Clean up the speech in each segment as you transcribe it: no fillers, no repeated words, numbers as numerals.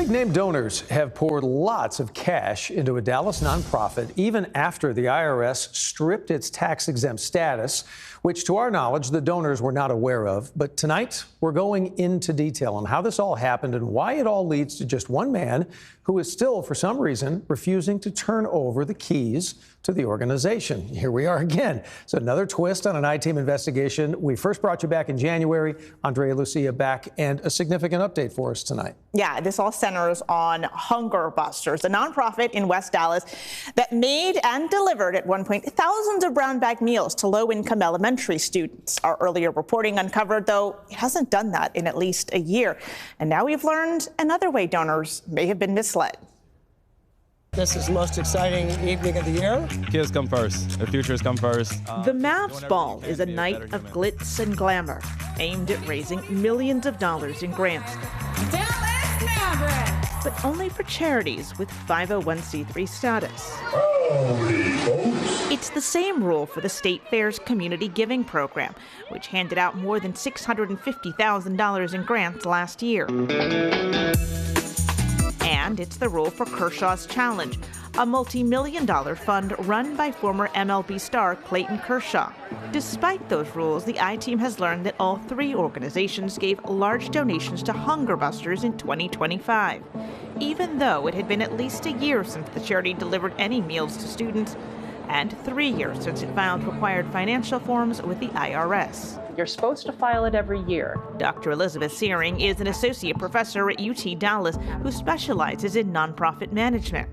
Big-name donors have poured lots of cash into a Dallas nonprofit even after the IRS stripped its tax-exempt status, which, to our knowledge, the donors were not aware of. But tonight, we're going into detail on how this all happened and why it all leads to just one man who is still, for some reason, refusing to turn over the keys to the organization. Here we are again. It's another twist on an I-Team investigation. We first brought you back in January. Andrea Lucia back, and a significant update for us tonight. Yeah, this all centers on Hunger Busters, a nonprofit in West Dallas that made and delivered at one point thousands of brown bag meals to low-income elementary students. Our earlier reporting uncovered, though, it hasn't done that in at least a year. And now we've learned another way donors may have been misled. This is the most exciting evening of the year. Kids come first. Their futures come first. The Mavs Ball is a night of glitz and glamour, aimed at raising millions of dollars in grants. Dallas Mavericks! But only for charities with 501c3 status. Howdy, folks. It's the same rule for the State Fair's Community Giving Program, which handed out more than $650,000 in grants last year. And it's the rule for Kershaw's Challenge, a multi-million-dollar fund run by former MLB star Clayton Kershaw. Despite those rules, the I-Team has learned that all three organizations gave large donations to Hunger Busters in 2025, even though it had been at least a year since the charity delivered any meals to students, and 3 years since it filed required financial forms with the IRS. You're supposed to file it every year. Dr. Elizabeth Searing is an associate professor at UT Dallas who specializes in nonprofit management.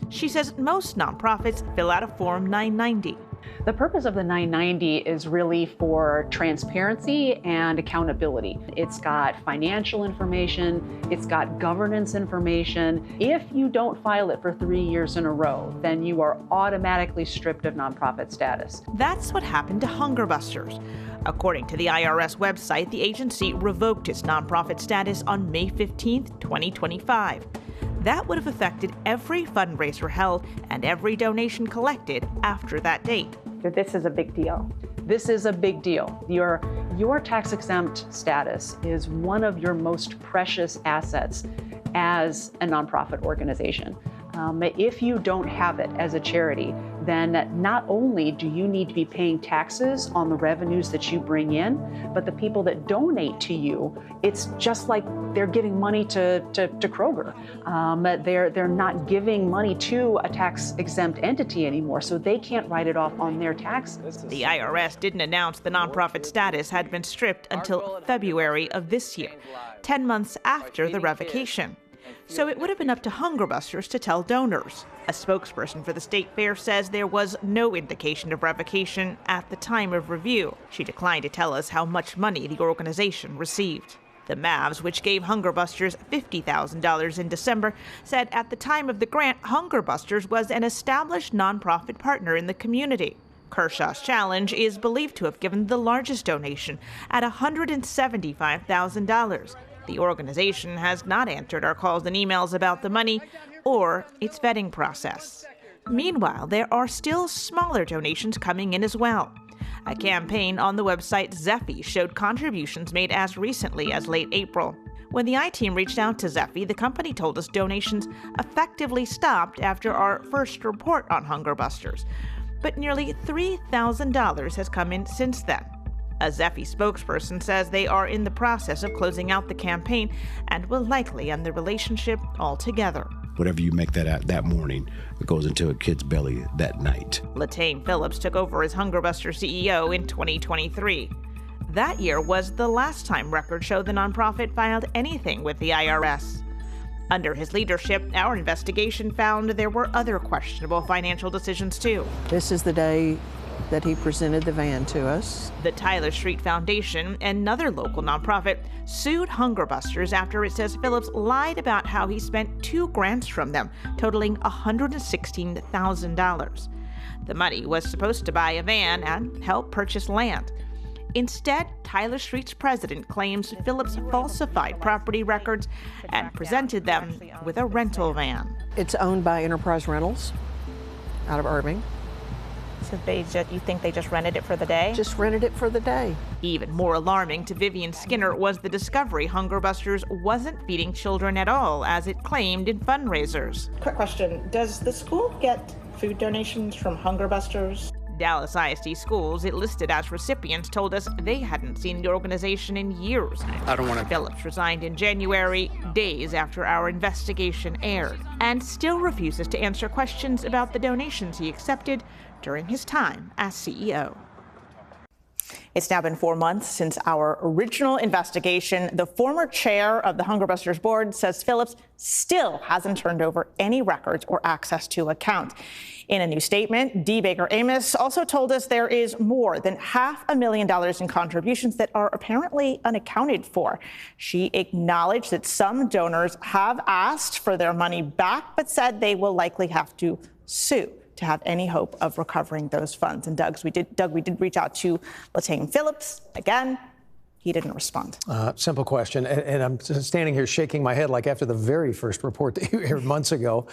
She says most nonprofits fill out a Form 990. The purpose of the 990 is really for transparency and accountability. It's got financial information, it's got governance information. If you don't file it for 3 years in a row, then you are automatically stripped of nonprofit status. That's what happened to Hunger Busters. According to the IRS website, the agency revoked its nonprofit status on May 15, 2025. That would have affected every fundraiser held and every donation collected after that date. This is a big deal. This is a big deal. Your tax-exempt status is one of your most precious assets as a nonprofit organization. If you don't have it as a charity, then not only do you need to be paying taxes on the revenues that you bring in, but the people that donate to you, it's just like they're giving money to Kroger. They're not giving money to a tax-exempt entity anymore, so they can't write it off on their taxes. The IRS didn't announce the nonprofit status had been stripped until February of this year, 10 months after the revocation. So it would have been up to Hunger Busters to tell donors. A spokesperson for the State Fair says there was no indication of revocation at the time of review. She declined to tell us how much money the organization received. The Mavs, which gave Hunger Busters $50,000 in December, said at the time of the grant, Hunger Busters was an established nonprofit partner in the community. Kershaw's Challenge is believed to have given the largest donation at $175,000. The organization has not answered our calls and emails about the money or its vetting process. Meanwhile, there are still smaller donations coming in as well. A campaign on the website Zeffy showed contributions made as recently as late April. When the I-Team reached out to Zeffy, the company told us donations effectively stopped after our first report on Hunger Busters. But nearly $3,000 has come in since then. A Zeffy spokesperson says they are in the process of closing out the campaign and will likely end the relationship altogether. Whatever you make that morning, it goes into a kid's belly that night. Latane Phillips took over as Hunger Buster CEO in 2023. That year was the last time records show the nonprofit filed anything with the IRS. Under his leadership, our investigation found there were other questionable financial decisions too. This is the day that he presented the van to us. The Tyler Street Foundation, another local nonprofit, sued Hunger Busters after it says Phillips lied about how he spent 2 grants from them, totaling $116,000. The money was supposed to buy a van and help purchase land. Instead, Tyler Street's president claims Phillips falsified property records and presented them with a rental van. It's owned by Enterprise Rentals out of Irving. So you think they just rented it for the day? Just rented it for the day. Even more alarming to Vivian Skinner was the discovery Hunger Busters wasn't feeding children at all, as it claimed in fundraisers. Quick question, does the school get food donations from Hunger Busters? Dallas ISD schools it listed as recipients told us they hadn't seen the organization in years. I don't want to. Phillips resigned in January, days after our investigation aired, and still refuses to answer questions about the donations he accepted during his time as CEO. It's now been 4 months since our original investigation. The former chair of the Hunger Busters board says Phillips still hasn't turned over any records or access to accounts. In a new statement, Dee Baker Amos also told us there is more than $500,000 in contributions that are apparently unaccounted for. She acknowledged that some donors have asked for their money back, but said they will likely have to sue to have any hope of recovering those funds. And Doug, we did reach out to Latane Phillips again. He didn't respond. Simple question, and I'm standing here shaking my head like after the very first report that you aired months ago.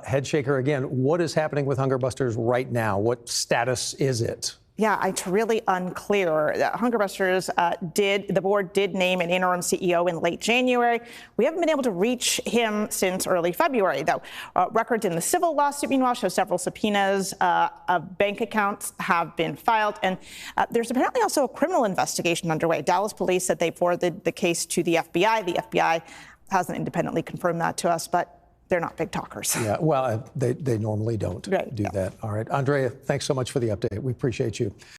Head shaker again. What is happening with Hunger Busters right now? What status is it? Yeah, it's really unclear. Hunger Busters the board did name an interim CEO in late January. We haven't been able to reach him since early February, though. Records in the civil lawsuit, meanwhile, show several subpoenas of bank accounts have been filed. And there's apparently also a criminal investigation underway. Dallas police said they forwarded the case to the FBI. The FBI hasn't independently confirmed that to us, but they're not big talkers. Yeah, well, they normally don't do that. All right. Andrea, thanks so much for the update. We appreciate you.